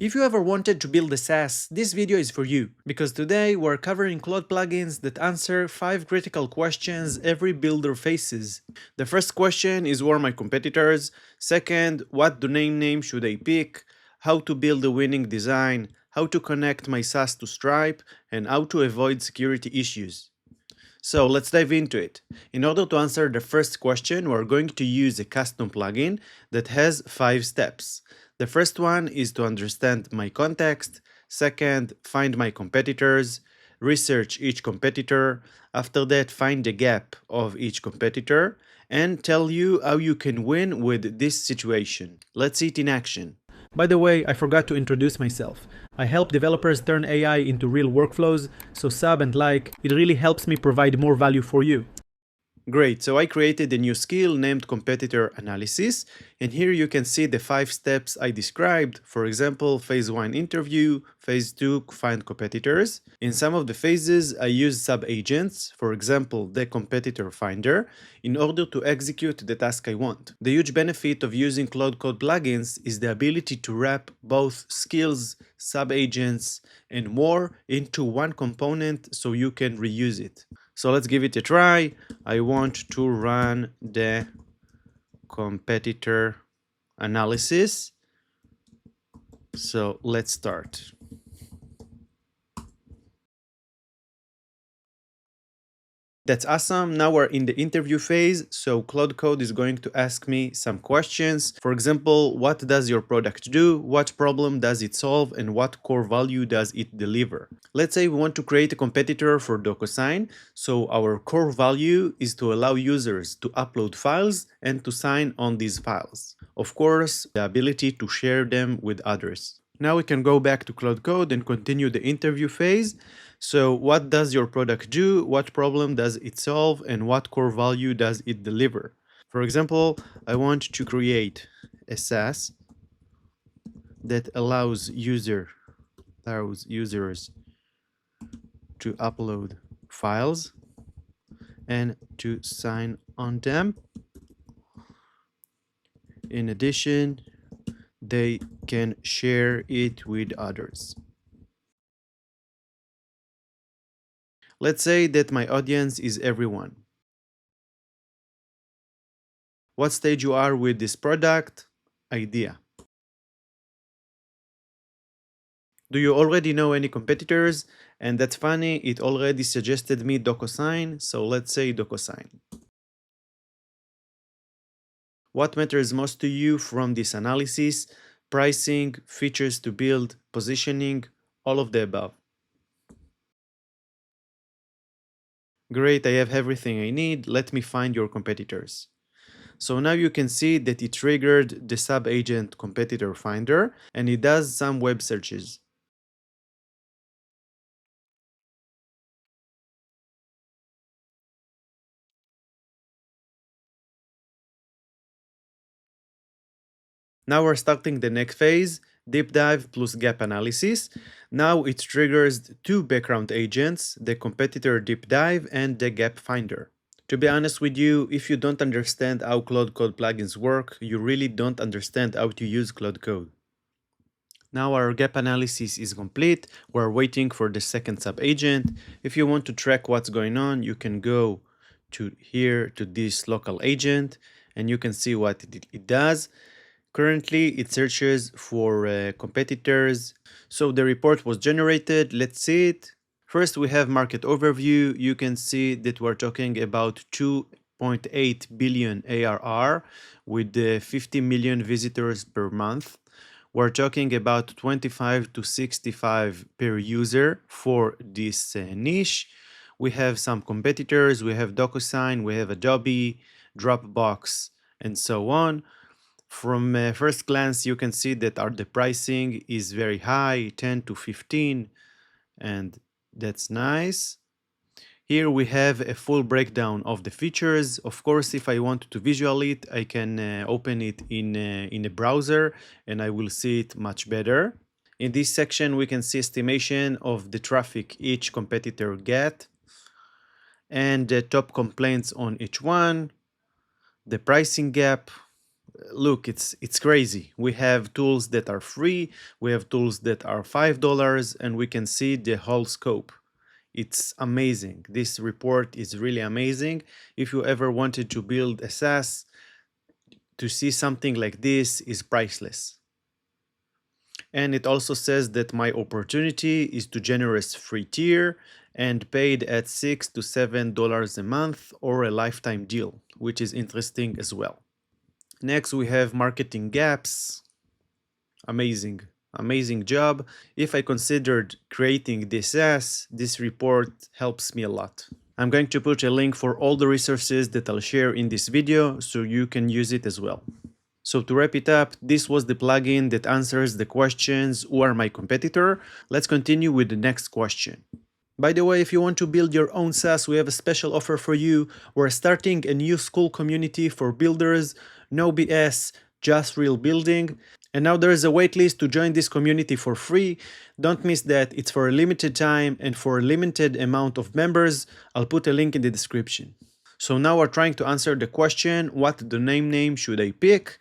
If you ever wanted to build a SaaS, this video is for you, because today we're covering Claude plugins that answer 5 critical questions every builder faces. The first question is, who are my competitors? Second, what domain name should I pick? How to build a winning design? How to connect my SaaS to Stripe? And how to avoid security issues. So let's dive into it. In order to answer the first question, we're going to use a custom plugin that has 5 steps. The first one is to understand my context. Second, find my competitors, research each competitor. After that, find the gap of each competitor and tell you how you can win with this situation. Let's see it in action. By the way, I forgot to introduce myself. I help developers turn AI into real workflows, so sub and like, it really helps me provide more value for you. Great, so I created a new skill named competitor analysis, and here you can see the 5 steps I described. For example, phase 1 interview, phase 2 find competitors. In some of the phases I use sub-agents, for example the competitor finder, in order to execute the task I want. The huge benefit of using Claude Code plugins is the ability to wrap both skills, sub-agents, and more into one component so you can reuse it. So let's give it a try. I want to run the competitor analysis. So let's start. That's awesome. Now we're in the interview phase. So Claude Code is going to ask me some questions. For example, what does your product do? What problem does it solve? And what core value does it deliver? Let's say we want to create a competitor for DocuSign. So our core value is to allow users to upload files and to sign on these files. Of course, the ability to share them with others. Now we can go back to Claude Code and continue the interview phase. So what does your product do? What problem does it solve? And what core value does it deliver? For example, I want to create a SaaS that allows users to upload files and to sign on them. In addition, they can share it with others. Let's say that my audience is everyone. What stage you are with this product? Idea. Do you already know any competitors? And that's funny, it already suggested me DocuSign, so let's say DocuSign. What matters most to you from this analysis? Pricing, features to build, positioning, all of the above. Great, I have everything I need. Let me find your competitors. So now you can see that it triggered the sub-agent competitor finder and it does some web searches. Now we're starting the next phase, deep dive plus gap analysis. Now it triggers 2 background agents, the competitor deep dive and the gap finder. To be honest with you, if you don't understand how Claude Code plugins work, you really don't understand how to use Claude Code. Now our gap analysis is complete. We're waiting for the second sub-agent. If you want to track what's going on, you can go to here to this local agent and you can see what it does. Currently, it searches for competitors. So the report was generated. Let's see it. First, we have market overview. You can see that we're talking about 2.8 billion ARR with 50 million visitors per month. We're talking about 25 to 65 per user for this niche. We have some competitors. We have DocuSign, we have Adobe, Dropbox, and so on. From first glance, you can see that the pricing is very high, 10 to 15, and that's nice. Here we have a full breakdown of the features. Of course, if I want to visual it, I can open it in a browser and I will see it much better. In this section, we can see estimation of the traffic each competitor get and the top complaints on each one, the pricing gap, look, it's crazy. We have tools that are free, we have tools that are $5, and we can see the whole scope. It's amazing. This report is really amazing. If you ever wanted to build a SaaS, to see something like this is priceless. And it also says that my opportunity is to generous free tier and paid at $6 to $7 a month or a lifetime deal, which is interesting as well. Next, we have marketing gaps. Amazing, amazing job. If I considered creating this SaaS, this report helps me a lot. I'm going to put a link for all the resources that I'll share in this video so you can use it as well. So to wrap it up, this was the plugin that answers the questions, who are my competitor? Let's continue with the next question. By the way, if you want to build your own SaaS, we have a special offer for you. We're starting a new school community for builders, no BS, just real building. And now there is a waitlist to join this community for free. Don't miss that. It's for a limited time and for a limited amount of members. I'll put a link in the description. So now we're trying to answer the question, what domain name should I pick?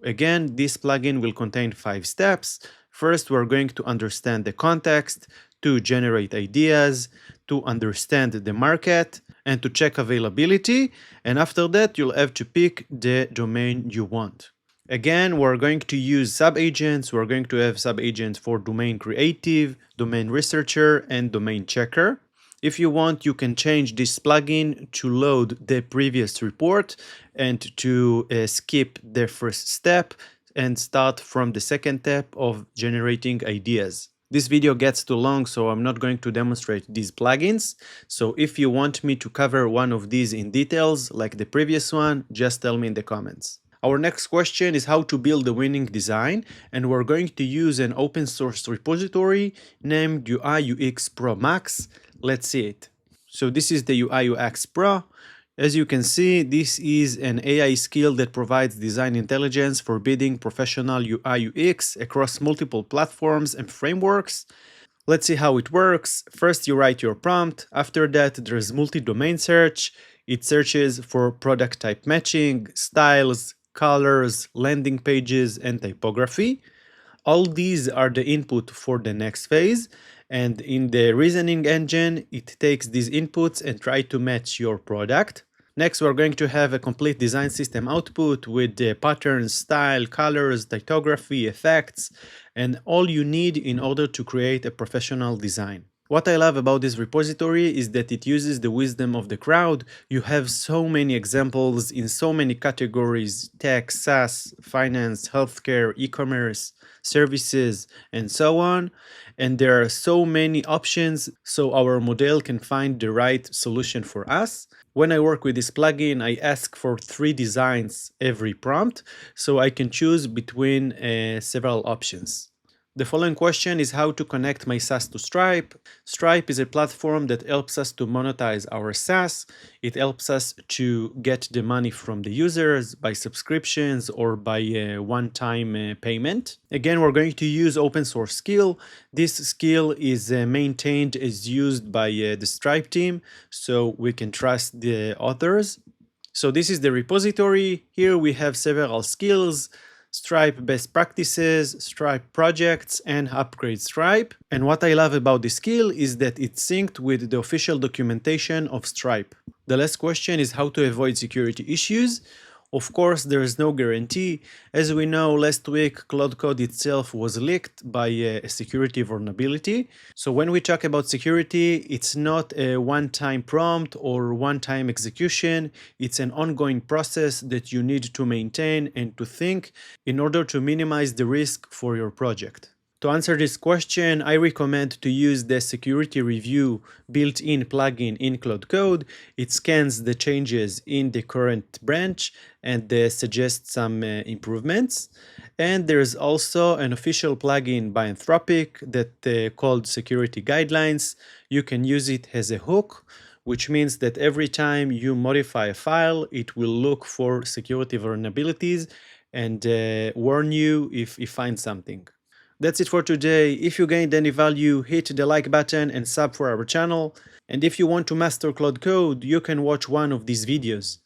Again, this plugin will contain 5 steps. First, we're going to understand the context, to generate ideas, to understand the market, and to check availability. And after that, you'll have to pick the domain you want. Again, we're going to use sub-agents. We're going to have sub-agents for domain creative, domain researcher, and domain checker. If you want, you can change this plugin to load the previous report and to skip the first step and start from the second step of generating ideas. This video gets too long, so I'm not going to demonstrate these plugins. So if you want me to cover one of these in details, like the previous one, just tell me in the comments. Our next question is how to build a winning design, and we're going to use an open source repository named UI UX Pro Max. Let's see it. So this is the UI UX Pro. As you can see, this is an AI skill that provides design intelligence for building professional UI UX across multiple platforms and frameworks. Let's see how it works. First, you write your prompt. After that, there's multi-domain search. It searches for product type matching, styles, colors, landing pages, and typography. All these are the input for the next phase. And in the reasoning engine, it takes these inputs and try to match your product. Next, we're going to have a complete design system output with the patterns, style, colors, typography, effects, and all you need in order to create a professional design. What I love about this repository is that it uses the wisdom of the crowd. You have so many examples in so many categories: tech, SaaS, finance, healthcare, e-commerce, services, and so on. And there are so many options, so our model can find the right solution for us. When I work with this plugin, I ask for 3 designs every prompt, so I can choose between several options. The following question is how to connect my SaaS to Stripe. Stripe is a platform that helps us to monetize our SaaS. It helps us to get the money from the users by subscriptions or by a one-time payment. Again, we're going to use open source skill. This skill is maintained as used by the Stripe team, so we can trust the authors. So this is the repository. Here we have several skills: Stripe best practices, Stripe projects, and upgrade Stripe. And what I love about this skill is that it's synced with the official documentation of Stripe. The last question is how to avoid security issues. Of course, there is no guarantee. As we know, last week, Claude Code itself was leaked by a security vulnerability. So when we talk about security, it's not a one-time prompt or one-time execution. It's an ongoing process that you need to maintain and to think in order to minimize the risk for your project. To answer this question, I recommend to use the security review built-in plugin in Claude Code. It scans the changes in the current branch and suggests some improvements. And there's also an official plugin by Anthropic that called Security Guidelines. You can use it as a hook, which means that every time you modify a file, it will look for security vulnerabilities and warn you if you find something. That's it for today. If you gained any value, hit the like button and sub for our channel. And if you want to master Claude Code, you can watch one of these videos.